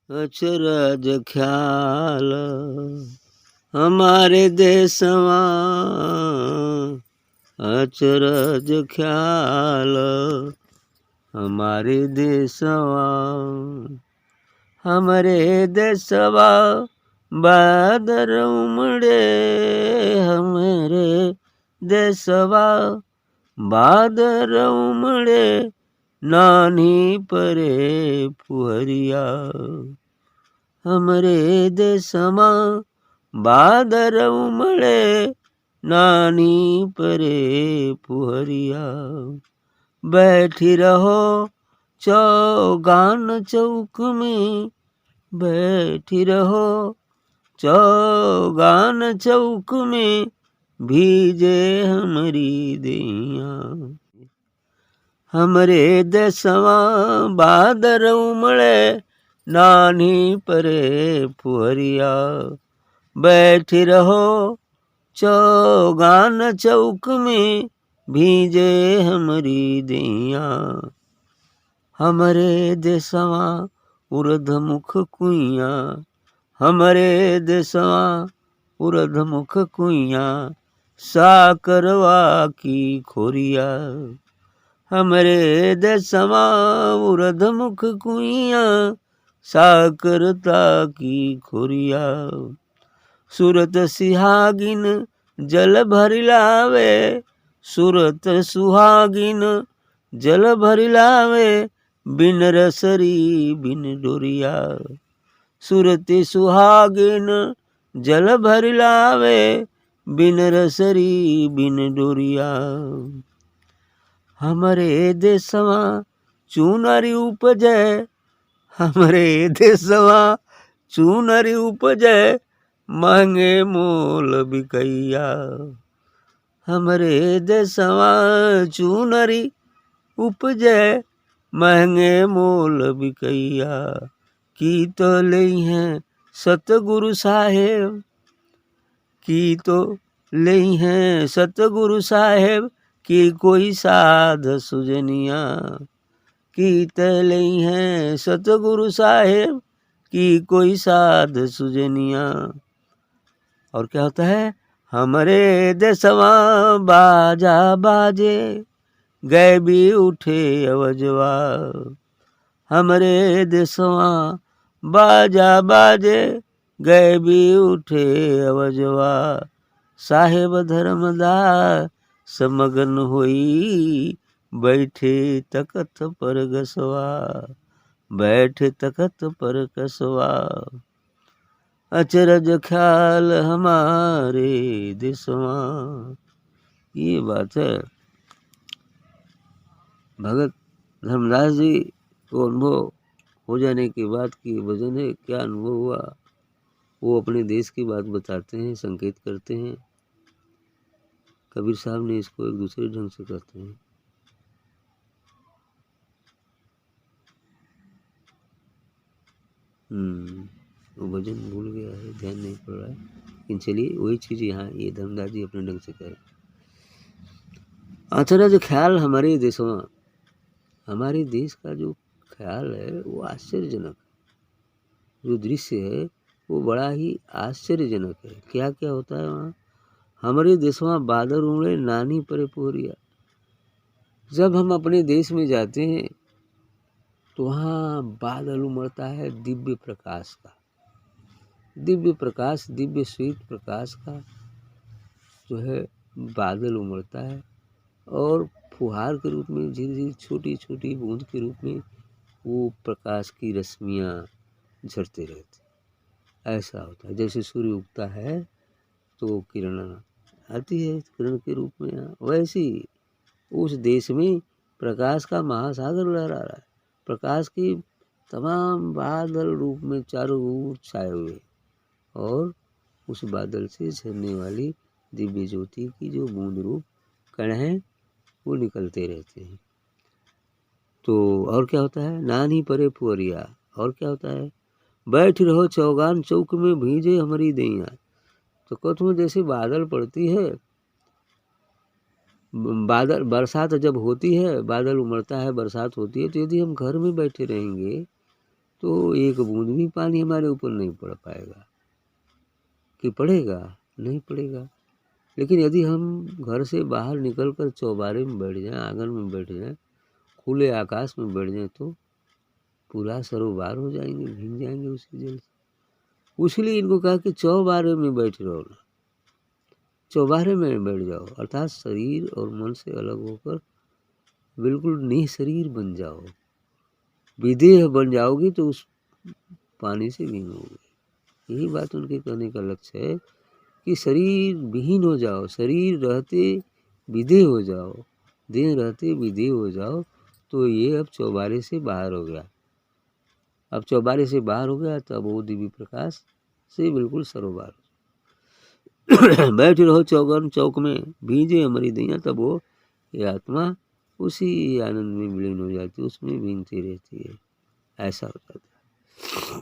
अचरज ख्याल हमारे देशवा, अचरज ख्याल हमारे देशवा, हमरे देशवा बादर उमड़े, हमरे देशवा बादर उमड़े, नानी परे फुहरिया, हमरे देशवा बादर उमड़े, नानी परे फुहरिया। बैठी रहो चौगान चौक में, बैठी रहो चौगान चौक में, भीजे हमारी दैया, हमरे देशवा बादर उमड़े, नानी परे फुहरिया। बैठी रहो चौगान चौक में, भीजे हमारी दैया, हमरे देशवा उर्धमुख कुइया, हमरे देशवा उर्धमुख कुइया, साकरवा की खोरिया, हमरे देशवा उर्धमुख कुइया, साकरता की खोरिया। सूरत सुहागिन जल भर लावे, सूरत सुहागिन जल भर लावे, बिन रसरी बिन डोरिया, सूरत सुहागिन जल भर लावे, बिन रसरी बिन डोरिया। हमरे देशवा चुनरी उपजे, हमरे देशवा चुनरी उपजे, महंगे मोल बिकैया, हमरे देशवा चुनरी उपजे, महंगे मोल बिकैया। की तो लई हैं सतगुरु साहेब, की तो लई हैं सतगुरु साहेब, की कोई साध सुजनिया, की तो लई हैं सतगुरु साहेब, की कोई साध सुजनिया। और क्या होता है, हमरे देशवा बाजा बाजे, गए भी उठे अवजवा, हमरे देशवा बाजा बाजे, गए भी उठे अवजवा। साहेब धर्मदास समगन होई, बैठे तकत पर गसवा, बैठे तकत पर कसवा। अचरज ख्याल हमारे देशवा। ये बात है भगत धर्मदास जी को अनुभव हो जाने के बाद की वजन है, क्या अनुभव हुआ वो अपने देश की बात बताते हैं, संकेत करते हैं। कबीर साहब ने इसको एक दूसरे ढंग से कहते हैं। वो भजन भूल गया है, ध्यान नहीं पड़ रहा है, लेकिन चलिए वही चीज़ यहाँ ये धर्मदास जी अपने ढंग से कह रहे हैं। अचरज ख्याल हमारे देशों, हमारे देश का जो ख्याल है वो आश्चर्यजनक, जो दृश्य है वो बड़ा ही आश्चर्यजनक है। क्या क्या होता है वहाँ, हमारे देशों बादल उमड़े, नानी परे पोहरिया। जब हम अपने देश में जाते हैं तो वहाँ बादल उमड़ता है दिव्य प्रकाश का, दिव्य प्रकाश, दिव्य श्वेत प्रकाश का जो है बादल उमड़ता है, और फुहार के रूप में धीरे धीरे छोटी छोटी बूंद के रूप में वो प्रकाश की रश्मियाँ झरते रहते। ऐसा होता है जैसे सूर्य उगता है तो किरण आती है किरण के रूप में, यहाँ वैसे ही उस देश में प्रकाश का महासागर लहरा रहा है, प्रकाश की तमाम बादल रूप में चारों ओर छाए हुए, और उस बादल से झरने वाली दिव्य ज्योति की जो बूंद रूप कण हैं वो निकलते रहते हैं। तो और क्या होता है, नानी परे पुअरिया। और क्या होता है, बैठ रहो चौगान चौक में, भीजे हमारी दैया। तो कथ में जैसे बादल पड़ती है, बादल बरसात जब होती है, बादल उमड़ता है, बरसात होती है, तो यदि हम घर में बैठे रहेंगे तो एक बूंद भी पानी हमारे ऊपर नहीं पड़ पाएगा। कि पड़ेगा? नहीं पड़ेगा। लेकिन यदि हम घर से बाहर निकल कर चौबारे में बैठ जाएं, आंगन में बैठ जाएं, खुले आकाश में बैठ जाएं, तो पूरा सरोबार हो जाएंगे, भीग जाएंगे उसी जल से। इसलिए इनको कहा कि चौबारे में बैठ रहो ना, चौबारे में बैठ जाओ, अर्थात शरीर और मन से अलग होकर बिल्कुल निःशरीर बन जाओ। विदेह बन जाओगे तो उस पानी से भीगोगे। यही बात उनके कहने का लक्ष्य है कि शरीर विहीन हो जाओ, शरीर रहते विदेह हो जाओ, देह रहते विदेह हो जाओ। तो ये अब चौबारे से बाहर हो गया। अब चौबारे से बाहर हो गया तब वो दिव्य प्रकाश से बिल्कुल सरोबार बैठ रहो चौगन चौक में, भीजे हमारी दैया, तब वो ये आत्मा उसी आनंद में विलीन हो जाती है, उसमें भीगती रहती है। ऐसा हो जाता है।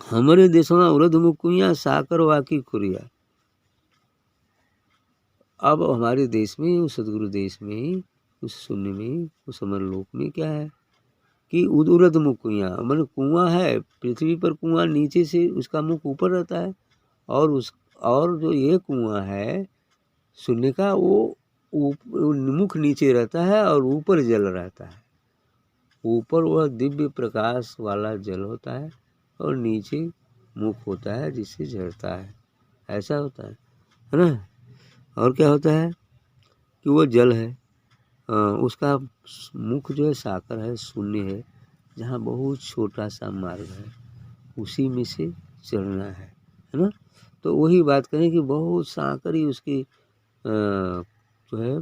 हमारे देश में उर्द मुकुया साकर वाकी खुरिया। अब हमारे देश में, उस सदगुरु देश में, उस शून्य में, उस अमर लोक में क्या है कि उर्द मुख कुआं, मतलब कुआं है पृथ्वी पर, कुआं नीचे से उसका मुख ऊपर रहता है, और जो ये कुआं है शून्य का, वो मुख नीचे रहता है और ऊपर जल रहता है। ऊपर वह दिव्य प्रकाश वाला जल होता है और नीचे मुख होता है जिससे झरता है। ऐसा होता है ना। और क्या होता है कि वो जल है, उसका मुख जो है साकर है, शून्य है, जहाँ बहुत छोटा सा मार्ग है, उसी में से चलना है ना। तो वही बात करें कि बहुत साकर ही उसकी जो है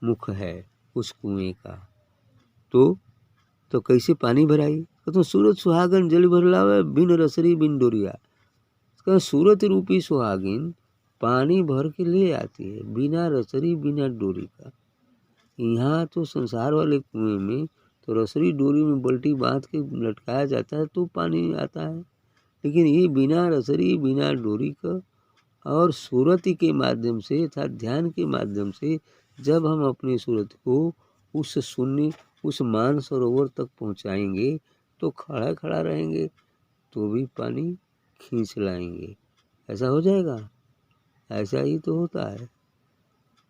मुख है उस कुएं का। तो कैसे पानी भराई? तो सूरत सुहागन जल भर लावे, बिन रसरी बिन डोरिया। सूरत रूपी सुहागिन पानी भर के ले आती है, बिना रसरी बिना डोरी का। यहाँ तो संसार वाले कुएं में तो रसरी डोरी में बल्टी बांध के लटकाया जाता है तो पानी आता है, लेकिन ये बिना रसरी बिना डोरी का और सूरत के माध्यम से अर्थात ध्यान के माध्यम से जब हम अपनी सूरत को उस शून्य, उस मान सरोवर तक पहुँचाएंगे तो खड़ा खड़ा रहेंगे तो भी पानी खींच लाएंगे। ऐसा हो जाएगा। ऐसा ही तो होता है।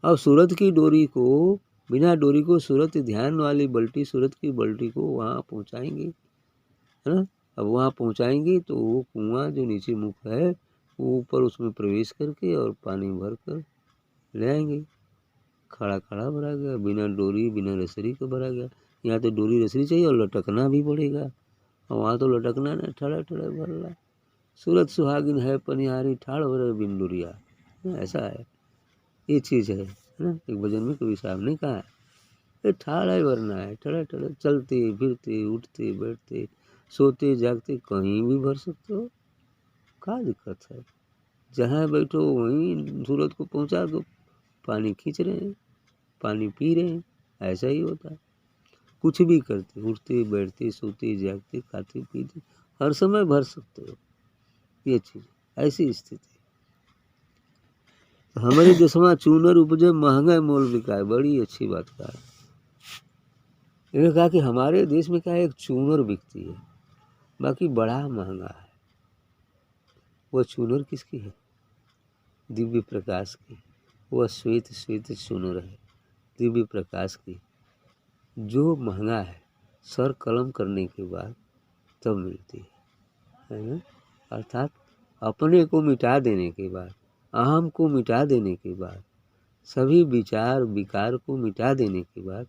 अब सूरत की डोरी को, बिना डोरी को सूरत ध्यान वाली बल्टी, सूरत की बल्टी को वहाँ पहुँचाएंगे, है ना। अब वहाँ पहुँचाएंगे तो वो कुआं जो नीचे मुख है वो ऊपर उसमें प्रवेश करके और पानी भर कर ले आएंगे। खड़ा खड़ा भरा गया, बिना डोरी बिना रसरी का भरा गया। यहाँ तो डोरी रसरी चाहिए और लटकना भी पड़ेगा, और वहाँ तो लटकना नहीं, ठड़ा ठड़ा भर रहा। सूरत सुहागिन है पनिहारी, ठाड़ भरे बिन डोरिया। ऐसा है, ये चीज़ है ना। एक भजन में कवि साहब ने कहा है, ये ठाड़ा ही भरना है, ठड़ा ठड़ा चलते फिरते उठते बैठते सोते जागते कहीं भी भर सकते हो, क्या दिक्कत है। जहाँ बैठो वहीं सूरत को पहुँचा दो, पानी खींच रहे हैं, पानी पी रहे हैं। ऐसा ही होता है। कुछ भी करते, उठते बैठते सोते जागते खाते पीते हर समय भर सकते हो। ये चीज़ ऐसी स्थिति। हमारे देश में चूनर उपजे महंगा मोल बिकाए। बड़ी अच्छी बात कहा। इन्होंने कहा कि हमारे देश में क्या है, एक चूनर बिकती है, बाकी बड़ा महंगा है। वह चूनर किसकी है? दिव्य प्रकाश की। वह श्वेत श्वेत चूनर है दिव्य प्रकाश की, जो महंगा है। सर कलम करने के बाद तब मिलती है ना। अर्थात अपने को मिटा देने के बाद, अहम को मिटा देने के बाद, सभी विचार विकार को मिटा देने के बाद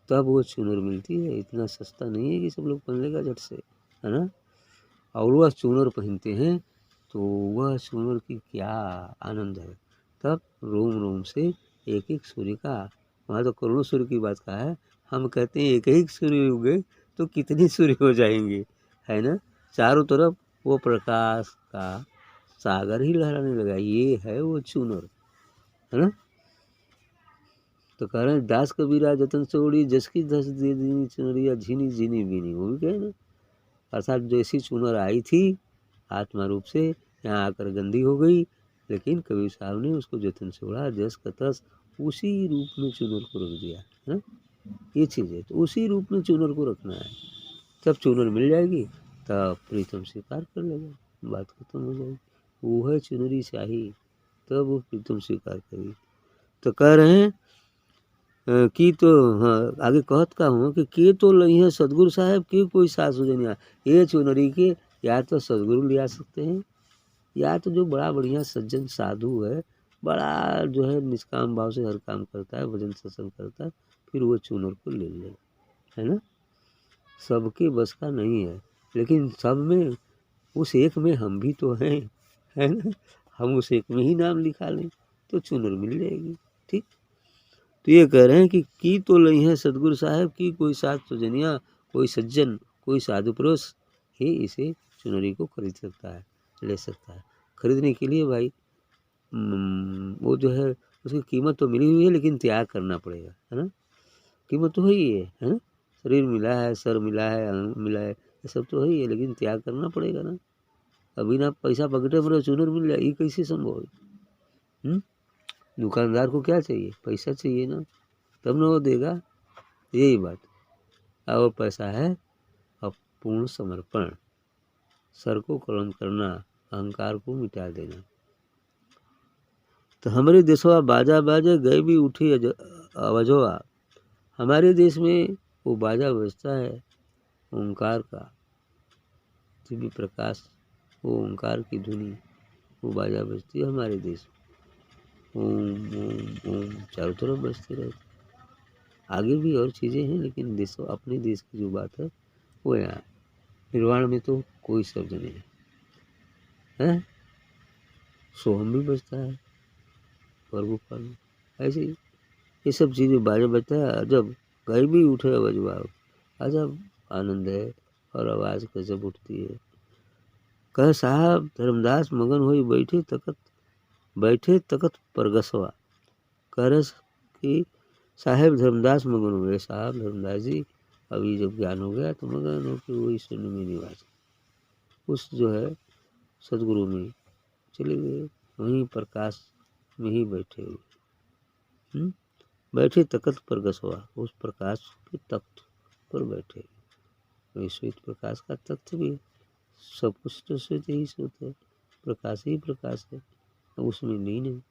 तब वो चूनर मिलती है। इतना सस्ता नहीं है कि सब लोग पहन लेगा झट से, है ना। और वह चूनर पहनते हैं तो वह चूनर की क्या आनंद है। तब रोम रोम से एक एक सूर्य का, वहाँ तो करोड़ों सूर्य की बात कहा है, हम कहते हैं एक एक सूर्य उगे तो कितने सूर्य हो जाएंगे, है ना। चारों तरफ वो प्रकाश का सागर ही लहराने लगा। ये है वो चूनर, है ना। तो कह रहे हैं दास कबीरा जतन से उड़ी, जसकी दस दे दीनी चुनरिया झीनी झीनी बीनी। वो भी कहे ना, अर्थात जैसी चुनर आई थी आत्मा रूप से, यहाँ आकर गंदी हो गई, लेकिन कबीर साहब ने उसको जतन से उड़ा, जस का तस उसी रूप में चुनर को रख दिया, है ना। ये चीज़ है, तो उसी रूप में चुनर को रखना है, तब चुनर मिल जाएगी तब प्रीतम स्वीकार कर लेगा, बात खत्म हो जाएगी। वो है चुनरी चाहिए तब वो प्रीतम स्वीकार करेगी। तो कह रहे हैं कि तो हाँ आगे कहत का हूँ कि के तो लई है सदगुरु साहब की कोई सासु जनिया, ये चुनरी के या तो सदगुरु लिया सकते हैं या तो जो बड़ा बढ़िया सज्जन साधु है, बड़ा जो है निष्काम भाव से हर काम करता है, भजन सत्संग करता है, फिर वो चुनर को ले ले, है ना। सबके बस का नहीं है, लेकिन सब में उस एक में हम भी तो हैं, है ना। हम उस एक में ही नाम लिखा लें तो चुनर मिल जाएगी। ठीक, तो ये कह रहे हैं कि की तो लई है सदगुरु साहब की कोई साथ सुजनिया, कोई सज्जन कोई साधु पुरुष ही इसे चुनरी को खरीद सकता है, ले सकता है। खरीदने के लिए भाई वो जो है उसकी कीमत तो मिली हुई है, लेकिन त्याग करना पड़ेगा, है ना। कीमत तो है ही है ना। शरीर मिला है, सर मिला है, अंग मिला है, ये सब तो है ही है, लेकिन त्याग करना पड़ेगा ना। अभी ना पैसा पकड़े मेरे चुनर मिल जाए, ये कैसे संभव है। दुकानदार को क्या चाहिए, पैसा चाहिए ना, तब ना वो देगा। यही बात, और पैसा है अपूर्ण समर्पण, सर को कलंक करना, अहंकार को मिटा देना। तो हमारे देशवा बाजा बाजे गए भी उठी अवजवा, हमारे देश में वो बाजा बजता है ओंकार का, दिव्य प्रकाश, वो ओंकार की धुनी, वो बाजा बजती है हमारे देश में। ओम ओम ओम चारों तरफ बजते रहते। आगे भी और चीज़ें हैं, लेकिन देश अपने देश की जो बात है वो यहाँ निर्वाण में तो कोई शब्द नहीं है। सोहम भी बजता है परगोपाल में, ऐसे ही ये सब चीज़ें बाजा बजता है। अजब कहीं भी उठे बजवाओ, अजब आनंद है, और आवाज़ गजब उठती है। कह साहब धर्मदास मगन हुई बैठे तकत परगसवा, कह रहे कि साहेब धर्मदास मगन हुए, साहब धर्मदास जी अभी जब ज्ञान हो गया तो मगन हो कि वही शून्य में निवास, उस जो है सदगुरु में चले गए, वहीं प्रकाश में ही बैठे हुए। बैठे तख्त पर गसवा, उस प्रकाश के तख्त पर बैठे। वही श्वेत प्रकाश का तख्त भी, सब कुछ तो श्वेत ही श्वेत है, प्रकाश ही प्रकाश है, उसमें लीन है।